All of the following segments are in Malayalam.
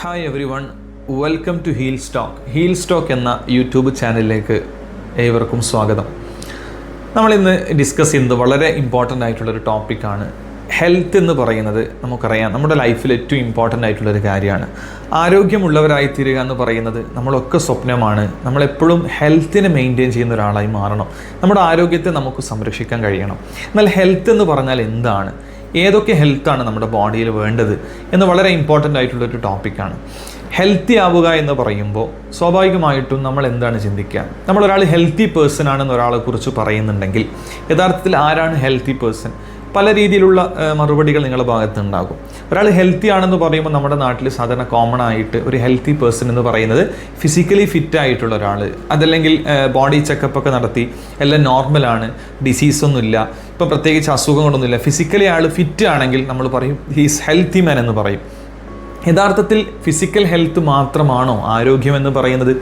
Hi everyone, welcome to heal stock എന്ന യൂട്യൂബ് ചാനലിലേക്ക് ഏവർക്കും സ്വാഗതം. നമ്മളിന്ന് ഡിസ്കസ് ചെയ്യുന്നത് വളരെ ഇമ്പോർട്ടൻ്റ് ആയിട്ടുള്ളൊരു ടോപ്പിക്കാണ്. ഹെൽത്ത് എന്ന് പറയുന്നത് നമുക്കറിയാം, നമ്മുടെ ലൈഫിൽ ഏറ്റവും ഇമ്പോർട്ടൻ്റ് ആയിട്ടുള്ളൊരു കാര്യമാണ്. ആരോഗ്യമുള്ളവരായി തീരുക എന്ന് പറയുന്നത് നമ്മളൊക്കെ സ്വപ്നമാണ്. നമ്മളെപ്പോഴും ഹെൽത്തിനെ മെയിൻറ്റെയിൻ ചെയ്യുന്ന ഒരാളായി മാറണം. നമ്മുടെ ആരോഗ്യത്തെ നമുക്ക് സംരക്ഷിക്കാൻ കഴിയണം. എന്നാൽ ഹെൽത്ത് എന്ന് പറഞ്ഞാൽ എന്താണ്, ഏതൊക്കെ ഹെൽത്താണ് നമ്മുടെ ബോഡിയിൽ വേണ്ടത് എന്ന് വളരെ ഇമ്പോർട്ടൻ്റ് ആയിട്ടുള്ളൊരു ടോപ്പിക്കാണ്. ഹെൽത്തി ആവുക എന്ന് പറയുമ്പോൾ സ്വാഭാവികമായിട്ടും നമ്മൾ എന്താണ് ചിന്തിക്കുക? നമ്മളൊരാൾ ഹെൽത്തി പേഴ്സൺ ആണെന്ന് ഒരാളെക്കുറിച്ച് പറയുന്നുണ്ടെങ്കിൽ യഥാർത്ഥത്തിൽ ആരാണ് ഹെൽത്തി പേഴ്സൺ? പല രീതിയിലുള്ള മറുപടികൾ നിങ്ങളുടെ ഭാഗത്തുണ്ടാകും. ഒരാൾ ഹെൽത്തി ആണെന്ന് പറയുമ്പോൾ നമ്മുടെ നാട്ടിൽ സാധാരണ കോമൺ ആയിട്ട് ഒരു ഹെൽത്തി പേഴ്സൺ എന്ന് പറയുന്നത് ഫിസിക്കലി ഫിറ്റ് ആയിട്ടുള്ള ഒരാൾ, അതല്ലെങ്കിൽ ബോഡി ചെക്കപ്പൊക്കെ നടത്തി എല്ലാം നോർമലാണ്, ഡിസീസൊന്നുമില്ല, ഇപ്പോൾ പ്രത്യേകിച്ച് അസുഖങ്ങളൊന്നുമില്ല, ഫിസിക്കലി ആൾ ഫിറ്റ് ആണെങ്കിൽ നമ്മൾ പറയും ഹീസ് ഹെൽത്തി മാൻ എന്ന് പറയും. യഥാർത്ഥത്തിൽ ഫിസിക്കൽ ഹെൽത്ത് മാത്രമാണോ ആരോഗ്യം എന്ന് പറയുന്നത്?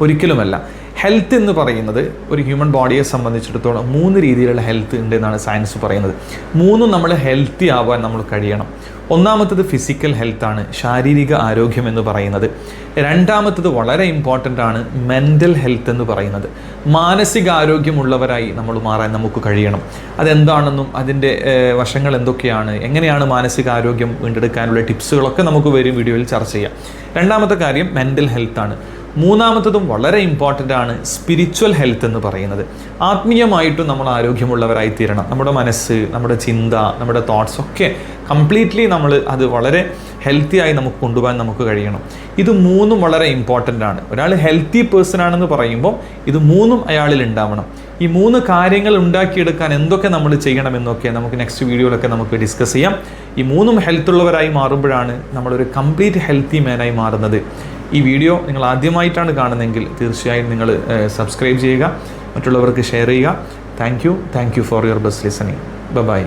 ഒരിക്കലുമല്ല. ഹെൽത്ത് എന്ന് പറയുന്നത് ഒരു ഹ്യൂമൻ ബോഡിയെ സംബന്ധിച്ചിടത്തോളം 3 രീതിയിലുള്ള ഹെൽത്ത് ഉണ്ട് എന്നാണ് സയൻസ് പറയുന്നത്. മൂന്നും നമ്മൾ ഹെൽത്തി ആവാൻ നമ്മൾ കഴിയണം. ഒന്നാമത്തത് ഫിസിക്കൽ ഹെൽത്താണ്, ശാരീരിക ആരോഗ്യം എന്ന് പറയുന്നത്. രണ്ടാമത്തത് വളരെ ഇമ്പോർട്ടൻ്റ് ആണ്, മെൻ്റൽ ഹെൽത്ത് എന്ന് പറയുന്നത്. മാനസിക ആരോഗ്യമുള്ളവരായി നമ്മൾ മാറാൻ നമുക്ക് കഴിയണം. അതെന്താണെന്നും അതിൻ്റെ വശങ്ങൾ എന്തൊക്കെയാണ്, എങ്ങനെയാണ് മാനസിക ആരോഗ്യം വീണ്ടെടുക്കാനുള്ള ടിപ്സുകളൊക്കെ നമുക്ക് വരും വീഡിയോയിൽ ചർച്ച ചെയ്യാം. രണ്ടാമത്തെ കാര്യം മെൻ്റൽ ഹെൽത്താണ്. മൂന്നാമത്തതും വളരെ ഇമ്പോർട്ടൻ്റ് ആണ്, സ്പിരിച്വൽ ഹെൽത്ത് എന്ന് പറയുന്നത്. ആത്മീയമായിട്ടും നമ്മൾ ആരോഗ്യമുള്ളവരായി തീരണം. നമ്മുടെ മനസ്സ്, നമ്മുടെ ചിന്ത, നമ്മുടെ തോട്ട്സ് ഒക്കെ കംപ്ലീറ്റ്ലി നമ്മൾ അത് വളരെ ഹെൽത്തി ആയി നമുക്ക് കൊണ്ടുപോകാൻ നമുക്ക് കഴിയണം. ഇത് മൂന്നും വളരെ ഇമ്പോർട്ടൻ്റ് ആണ്. ഒരാൾ ഹെൽത്തി പേഴ്സൺ ആണെന്ന് പറയുമ്പോൾ ഇത് മൂന്നും അയാളിൽ ഉണ്ടാവണം. ഈ 3 കാര്യങ്ങൾ ഉണ്ടാക്കിയെടുക്കാൻ എന്തൊക്കെ നമ്മൾ ചെയ്യണമെന്നൊക്കെ നമുക്ക് നെക്സ്റ്റ് വീഡിയോയിലൊക്കെ നമുക്ക് ഡിസ്കസ് ചെയ്യാം. ഈ 3ഉം ഹെൽത്തുള്ളവരായി മാറുമ്പോഴാണ് നമ്മളൊരു കംപ്ലീറ്റ് ഹെൽത്തി മാനായി മാറുന്നത്. ഈ വീഡിയോ നിങ്ങൾ ആദ്യമായിട്ടാണ് കാണുന്നതെങ്കിൽ തീർച്ചയായും നിങ്ങൾ സബ്സ്ക്രൈബ് ചെയ്യുക, മറ്റുള്ളവർക്ക് ഷെയർ ചെയ്യുക. Thank you for your best listening. By.